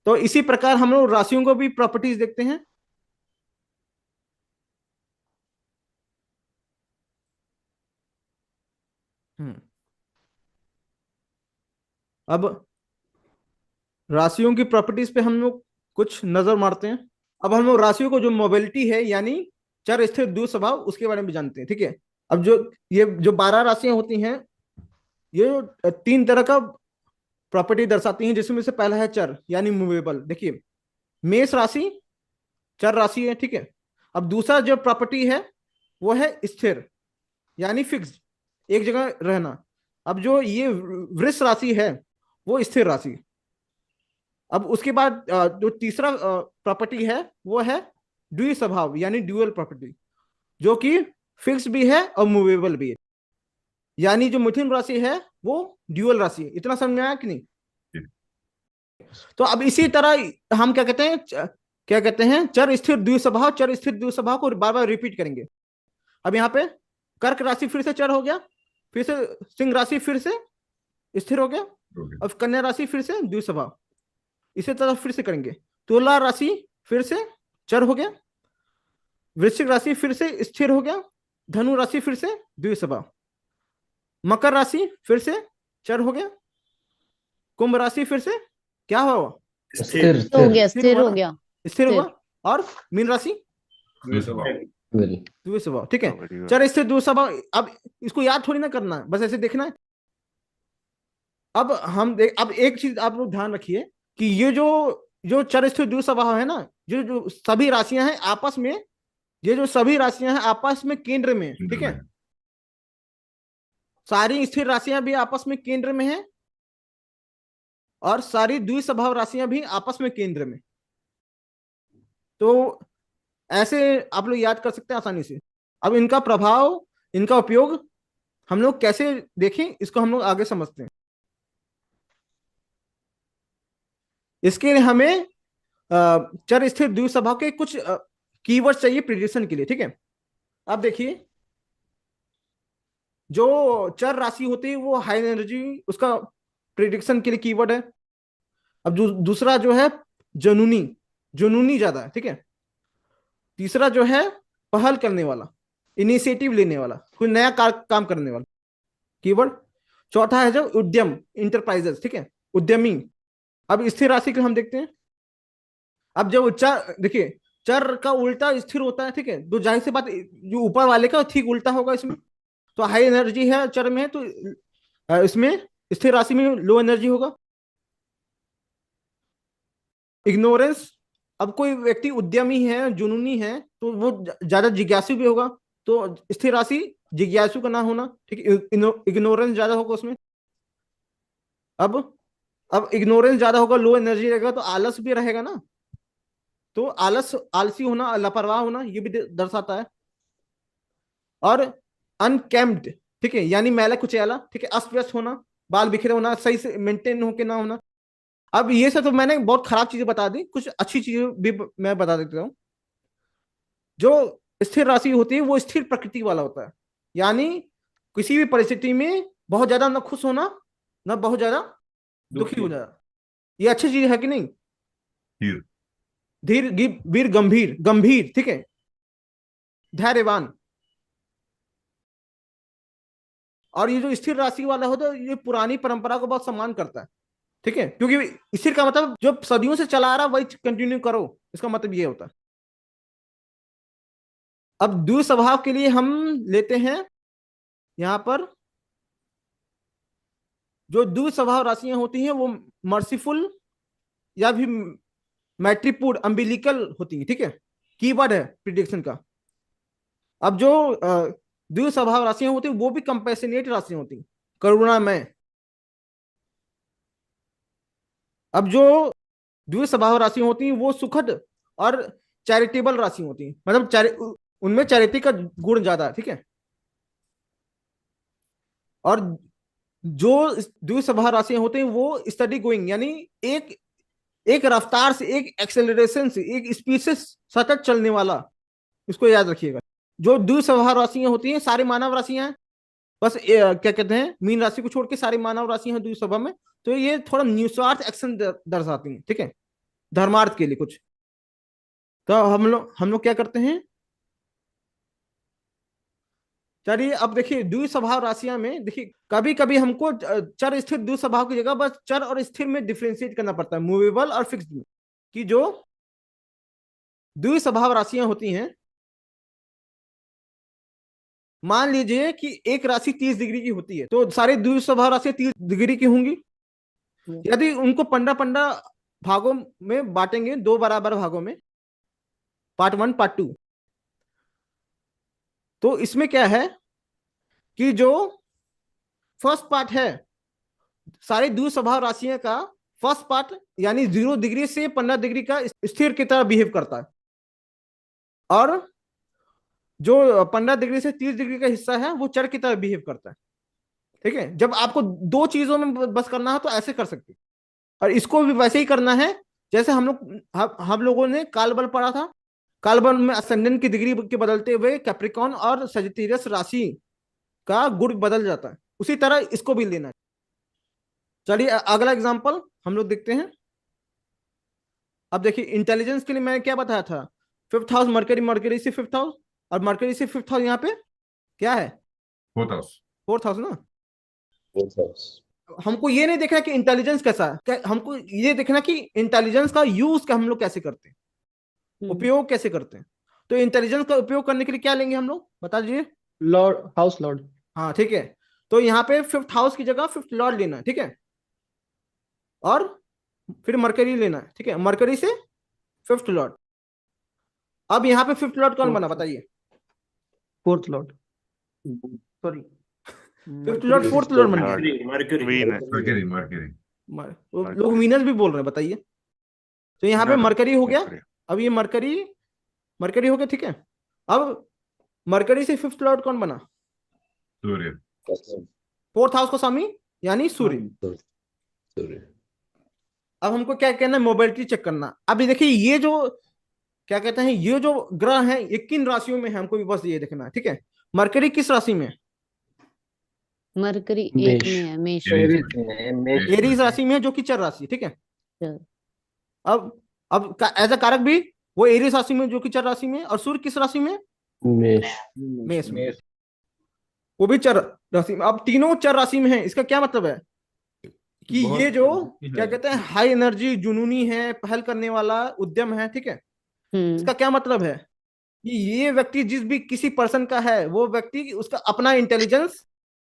तो इसी प्रकार हम लोग राशियों को भी प्रॉपर्टीज देखते हैं। हम्म। अब राशियों की प्रॉपर्टीज पे हम लोग कुछ नजर मारते हैं। अब हम लोग राशियों को जो मोबिलिटी है यानी चर स्थिर द्वि स्वभाव उसके बारे में जानते हैं, ठीक है। अब जो ये जो 12 राशियां होती हैं, ये तीन तरह का प्रॉपर्टी दर्शाती हैं, जिसमें से पहला है चर यानी मूवेबल। देखिए, मेष राशि चर राशि है, ठीक है। अब दूसरा जो प्रॉपर्टी है वो है स्थिर यानी फिक्स्ड, एक जगह रहना। अब जो ये वृष राशि है वो स्थिर राशि। अब उसके बाद जो तीसरा प्रॉपर्टी है वो है द्वि स्वभाव यानी ड्यूअल प्रॉपर्टी, जो कि फिक्स भी है और मूवेबल भी है। यानी जो मिथुन राशि है वो ड्यूअल राशि है। इतना समझ में आया कि नहीं? तो अब इसी तरह हम क्या कहते हैं, क्या कहते हैं, चर स्थिर द्विस्वभाव, चर स्थिर द्विस्वभाव को बार बार रिपीट करेंगे। अब यहाँ पे कर्क राशि फिर से चर हो गया, फिर से सिंह राशि फिर से स्थिर हो गया, अब कन्या राशि फिर से द्विस्वभाव। इसी तरह फिर से करेंगे। तुला राशि फिर से चर हो गया, वृश्चिक राशि फिर से स्थिर हो गया, धनु राशि फिर से द्विस्वभाव, मकर राशि फिर से चर हो गया, कुंभ राशि फिर से क्या हुआ, स्थिर हो स्थिर गया, स्थिर स्थिर हुआ हो ना, गया। स्थिर हुआ। स्थिर। और मीन राशि वेरी द्विस्वभाव, ठीक है। Very good. चर स्थिर द्विस्वभाव। अब इसको याद थोड़ी ना करना है, बस ऐसे देखना है। अब हम देख, अब एक चीज आप लोग ध्यान रखिए कि ये जो जो चर स्थिर द्विस्वभाव है ना, जो जो सभी राशियां हैं आपस में, ये जो सभी राशियां हैं आपस में केंद्र में, ठीक है। सारी स्थिर राशियां भी आपस में केंद्र में हैं और सारी द्विस्वभाव राशियां भी आपस में केंद्र में। तो ऐसे आप लोग याद कर सकते हैं आसानी से। अब इनका प्रभाव, इनका उपयोग हम लोग कैसे देखें, इसको हम लोग आगे समझते हैं। इसके लिए हमें चर स्थिर द्विस्वभाव के कुछ कीवर्ड चाहिए प्रिडिक्शन के लिए, ठीक है। अब देखिए, जो चर राशि होती है वो हाई एनर्जी, उसका प्रिडिक्शन के लिए कीवर्ड है। अब जो दूसरा जो है जुनूनी, जुनूनी ज्यादा है, ठीक है। तीसरा जो है पहल करने वाला, इनिशिएटिव लेने वाला, कोई नया काम करने वाला, कीवर्ड। चौथा है जो उद्यम, इंटरप्राइजेस, ठीक है, उद्यमी। अब स्थिर राशि को हम देखते हैं। अब जब चर देखिए, चर का उल्टा स्थिर होता है, ठीक है, तो जाहिर सी बात जो ऊपर वाले का ठीक उल्टा होगा इसमें। तो हाई एनर्जी है चर में, तो इसमें स्थिर राशि में लो एनर्जी होगा। इग्नोरेंस, अब कोई व्यक्ति उद्यमी है, जुनूनी है, तो वो ज्यादा जिज्ञासु भी होगा, तो स्थिर राशि जिज्ञासु का ना होना, ठीक है, इग्नोरेंस ज्यादा होगा उसमें। अब अब इग्नोरेंस ज्यादा होगा, लो एनर्जी रहेगा, तो आलस भी रहेगा ना। तो आलस, आलसी होना, लापरवाह होना, ये भी दर्शाता है। और अनकेम्ड, ठीक है, यानी मैला कुचैला, ठीक है, अस्त व्यस्त होना, बाल बिखरे होना, सही से मेंटेन होके ना होना। अब ये सब तो मैंने बहुत खराब चीजें बता दी, कुछ अच्छी चीजें भी मैं बता देता हूँ। जो स्थिर राशि होती है वो स्थिर प्रकृति वाला होता है, यानी किसी भी परिस्थिति में बहुत ज्यादा ना खुश होना, ना बहुत ज्यादा दुखी हो जाना। ये अच्छी चीज है कि नहीं? धीर, वीर, गंभीर, गंभीर, ठीक है, धैर्यवान। और ये जो स्थिर राशि वाला होता है ये पुरानी परंपरा को बहुत सम्मान करता है, ठीक है, क्योंकि स्थिर का मतलब जो सदियों से चला आ रहा वही कंटिन्यू करो, इसका मतलब ये होता है। अब द्वि स्वभाव के लिए हम लेते हैं यहां पर, जो द्वि स्वभाव राशियां होती हैं वो मर्सीफुल या भी मैट्रिपूड, अम्बिलिकल होती हैं, ठीक है, कीवर्ड है प्रिडिक्शन का। अब जो द्वि स्वभाव राशियां होती हैं वो भी कंपैशनेट राशियां होती हैं, करुणामय। अब जो द्वि स्वभाव राशियां होती हैं वो सुखद और चैरिटेबल राशि होती हैं, मतलब उनमें चैरिटी का गुण ज्यादा है, ठीक है। और जो द्विस्वभाव राशियां होती हैं वो स्टडी गोइंग, यानी एक एक रफ्तार से, एक एक्सेलरेशन से, एक स्पीड से सतत चलने वाला, इसको याद रखिएगा। जो द्विस्वभाव राशियां होती हैं सारी मानव राशियां हैं, बस क्या कहते हैं, मीन राशि को छोड़ के सारी मानव राशियां हैं द्विस्वभाव में। तो ये थोड़ा निस्वार्थ एक्शन दर्शाती हैं, ठीक है। धर्मार्थ के लिए कुछ। तो हम लोग क्या करते हैं, चलिए अब देखिए द्विस्वभाव राशियां में देखिए कभी कभी हमको चर स्थिर द्विस्वभाव की जगह बस चर और स्थिर में डिफरेंशिएट करना पड़ता है, मूवेबल और फिक्स्ड में। कि जो द्विस्वभाव राशियां होती हैं, मान लीजिए कि एक राशि 30 डिग्री की होती है, तो सारी द्विस्वभाव राशियां 30 डिग्री की होंगी। यदि उनको 15-15 भागों में बांटेंगे, 2 बराबर भागों में, पार्ट 1 पार्ट 2, तो इसमें क्या है कि जो फर्स्ट पार्ट है सारी द्विस्वभाव राशियों का, फर्स्ट पार्ट यानी 0 डिग्री से 15 डिग्री का स्थिर की तरह बिहेव करता है, और जो 15 डिग्री से 30 डिग्री का हिस्सा है वो चर की तरह बिहेव करता है। ठीक है, जब आपको दो चीजों में बस करना है तो ऐसे कर सकते, और इसको भी वैसे ही करना है जैसे हम लोगों ने कालबल पढ़ा था। कालबल में असेंडेंट की डिग्री के बदलते हुए कैप्रिकॉन और सजिटेरियस राशि का गुण बदल जाता है, उसी तरह इसको भी लेना है। चलिए अगला एग्जांपल हम लोग देखते हैं। अब देखिए इंटेलिजेंस के लिए मैंने क्या बताया था, 5th हाउस मरकरी, मरकरी से 5th हाउस, और मरकरी से 5th हाउस यहाँ पे क्या है, 4th हाउस ना। हमको ये नहीं देखना कि इंटेलिजेंस कैसा है, हमको ये देखना कि इंटेलिजेंस का यूज का हम लोग कैसे करते हैं, उपयोग कैसे करते हैं। तो इंटेलिजेंस का उपयोग करने के लिए क्या लेंगे हम लोग, बता दीजिए। Lord, house Lord. हाँ ठीक है, तो यहाँ पे 5th हाउस की जगह 5th लॉर्ड लेना है, ठीक है, और फिर मरकरी लेना है, ठीक है, मरकरी से 5th लॉर्ड। अब यहाँ पे 5th लॉर्ड कौन बना बताइए, 4th Lord, sorry 5th Lord 4th Lord बन गया। लोग वीनस भी बोल रहे हैं, बताइए। तो यहाँ पे मरकरी हो गया, अब ये मरकरी मरकरी हो गया, ठीक है। अब मरकरी से 5th लॉर्ड कौन बना, सूर्य। 4th हाउस को स्वामी यानी सूर्य। अब हमको क्या कहना है, मोबिलिटी चेक करना। अभी देखिए ये जो क्या कहते हैं, ये जो ग्रह हैं ये किन राशियों में है, हमको भी बस ये देखना है, ठीक है। मरकरी किस राशि में है, मरकरी एक में है, मेष में। एरीज राशि में है, जो कि चर राशि, ठीक है। चर। अब एज अ कारक भी वो एरीज राशि में जो कि चर राशि में, और सूर्य किस राशि में, मेष में, वो भी चर राशि में। अब तीनों चर राशि में है, इसका क्या मतलब है कि ये जो क्या कहते हैं हाई एनर्जी, जुनूनी है, पहल करने वाला उद्यम है, ठीक है। इसका क्या मतलब है कि ये व्यक्ति जिस भी किसी पर्सन का है, वो व्यक्ति उसका अपना इंटेलिजेंस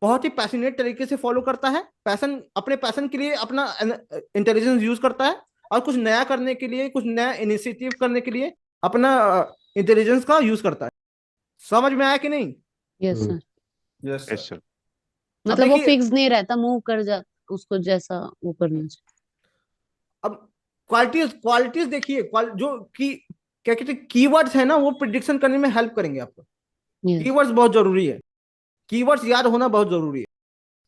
बहुत ही पैशनेट तरीके से फॉलो करता है, पैशन, अपने पैशन के लिए अपना इंटेलिजेंस यूज करता है, और कुछ नया करने के लिए, कुछ नया इनिशिएटिव करने के लिए अपना इंटेलिजेंस का यूज करता है। समझ में आया कि नहीं? Yes sir. Yes sir. मतलब वो फिक्स नहीं रहता, मूव कर जा उसको जैसा वो करना चाहिए। अब क्वालिटीज देखिए, जो कि क्या कहते हैं कीवर्ड्स है ना, वो प्रिडिक्शन करने में हेल्प करेंगे आपको। कीवर्ड्स बहुत जरूरी है, कीवर्ड्स याद होना बहुत जरूरी है।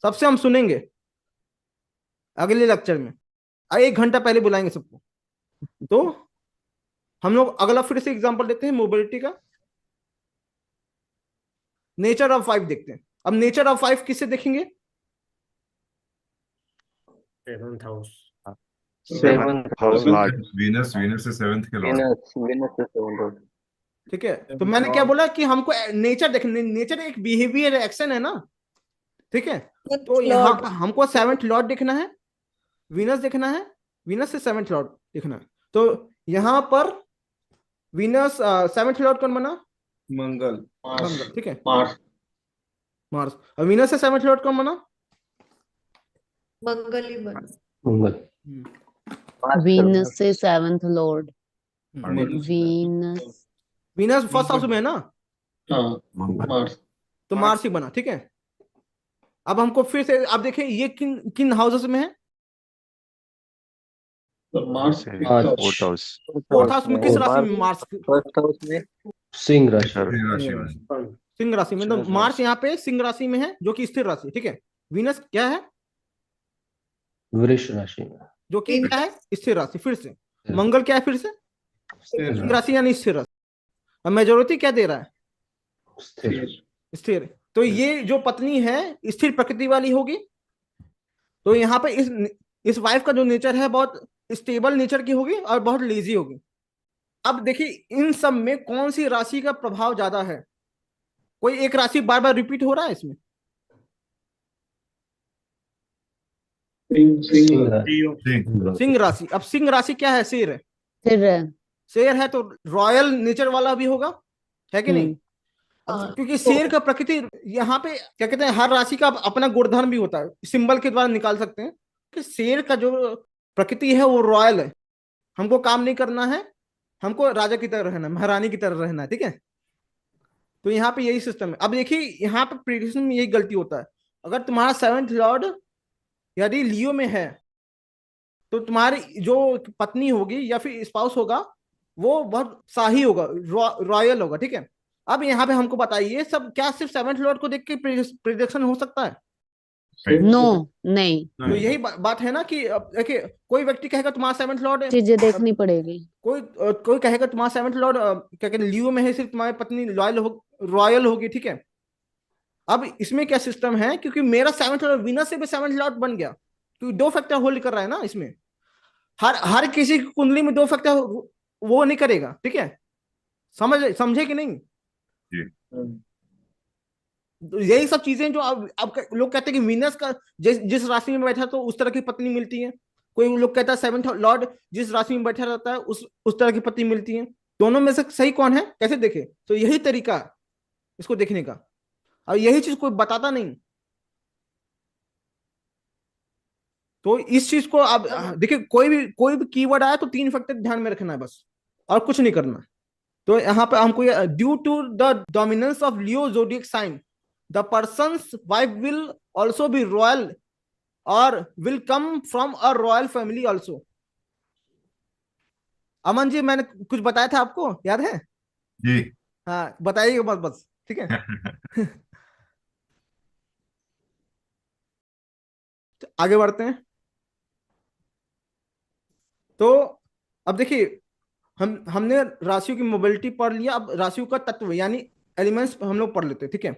सबसे हम सुनेंगे अगले लेक्चर में, 1 घंटा पहले बुलाएंगे सबको। तो हम लोग अगला फिर से एग्जांपल देते हैं मोबिलिटी का। नेचर ऑफ 5 देखते हैं। अब नेचर ऑफ 5 किससे देखेंगे, 7th हाउस, वीनस से 7th के लॉर्ड। ठीक है। तो मैंने क्या बोला कि हमको नेचर देखने, नेचर एक बिहेवियर एक्शन है ना, ठीक है। तो यहाँ हमको 7th लॉर्ड देखना है, वीनस देखना है, वीनस से 7th लॉर्ड देखना है। तो यहाँ पर वीनस 7th लॉर्ड कौन बना, मंगल, ठीक है, मार्स। और वीनस से 7th लॉर्ड कौन बना, मंगल ही बना। वीनस से 7th Lord, Venus first house में है ना, मार्स। तो मार्स ही बना, ठीक है। अब हमको फिर से, अब देखिए ये किन किन हाउसेस में है, Mars, 4th house. 4th house में किस राशि में, मार्स सिंह राशि, सिंह राशि में। तो मार्स यहाँ पे सिंह राशि में है, जो कि स्थिर राशि, ठीक है। वीनस क्या है, वृष राशि में, जो कि क्या है, स्थिर राशि। फिर से मंगल क्या है, फिर से सिंह राशि यानी स्थिर राशि। अब मेजोरिटी क्या दे रहा है, स्थिर। तो ये जो पत्नी है स्थिर प्रकृति वाली होगी। तो यहाँ पे इस वाइफ का जो नेचर है बहुत स्टेबल नेचर की होगी और बहुत लेजी होगी। अब देखिए इन सब में कौन सी राशि का प्रभाव ज्यादा है? कोई एक राशि बार बार रिपीट हो रहा है इसमें? सिंह राशि। सिंह। सिंह राशि। अब सिंह राशि क्या है? शेर है। फिर शेर है तो रॉयल नेचर वाला भी होगा, है कि नहीं? अब क्योंकि शेर का प्रकृति यहाँ पे क्या कहते हैं, हर राशि का अपना गुणधर्म भी होता है, सिंबल के द्वारा निकाल सकते हैं कि शेर का जो प्रकृति है वो रॉयल है। हमको काम नहीं करना है, हमको राजा की तरह रहना है, महारानी की तरह रहना है, ठीक है। तो यहाँ पे यही सिस्टम है। अब देखिए यहाँ पे प्रिडिक्शन में यही गलती होता है। अगर तुम्हारा सेवंथ लॉर्ड यदि लियो में है तो तुम्हारी जो पत्नी होगी या फिर स्पाउस होगा वो बहुत शाही होगा, रॉयल होगा, ठीक है। अब यहाँ पे हमको बताइए सब, क्या सिर्फ सेवंथ लॉर्ड को देख के प्रिडिक्शन हो सकता है? नो, नहीं, तो यही बात है ना कि अब देखिए कोई व्यक्ति कहेगा तुम्हारा सेवंथ लॉर्ड, चीजें देखनी पड़ेगी। कोई कहेगा तुम्हारा सेवंथ लॉर्ड क्या कहते हैं लियो में है, सिर्फ तुम्हारी पत्नी रॉयल होगी, ठीक है। अब इसमें क्या सिस्टम है, क्योंकि मेरा सेवंथ लॉर्ड वीनस से भी सेवंथ लॉर्ड बन गया, क्योंकि दो फैक्टर होल्ड कर रहा है ना इसमें। हर हर किसी की कुंडली में दो फैक्टर वो नहीं करेगा, ठीक है। समझे कि नहीं? जी। तो यही सब चीजें जो अब लोग कहते हैं कि वीनस का जिस राशि में बैठा तो उस तरह की पत्नी मिलती है। कोई लोग कहता है सेवंथ लॉर्ड जिस राशि में बैठा रहता है उस तरह की पत्नी मिलती है। दोनों में से सही कौन है, कैसे देखे? तो यही तरीका है इसको देखने का, और यही चीज कोई बताता नहीं। तो इस चीज को अब देखिए कोई भी कीवर्ड आया तो तीन फैक्टर ध्यान में रखना है बस, और कुछ नहीं करना। तो यहाँ पे हमको due to the dominance of Leo zodiac sign the person's wife will also be royal और will come from a royal family also. Aman ji मैंने कुछ बताया था आपको, याद है? जी। हाँ बताइएगा बस बस, ठीक है। तो आगे बढ़ते हैं। तो अब देखिए हमने राशियों की मोबिलिटी पढ़ लिया, अब राशियों का तत्व यानी एलिमेंट्स हम लोग पढ़ लेते हैं, ठीक है।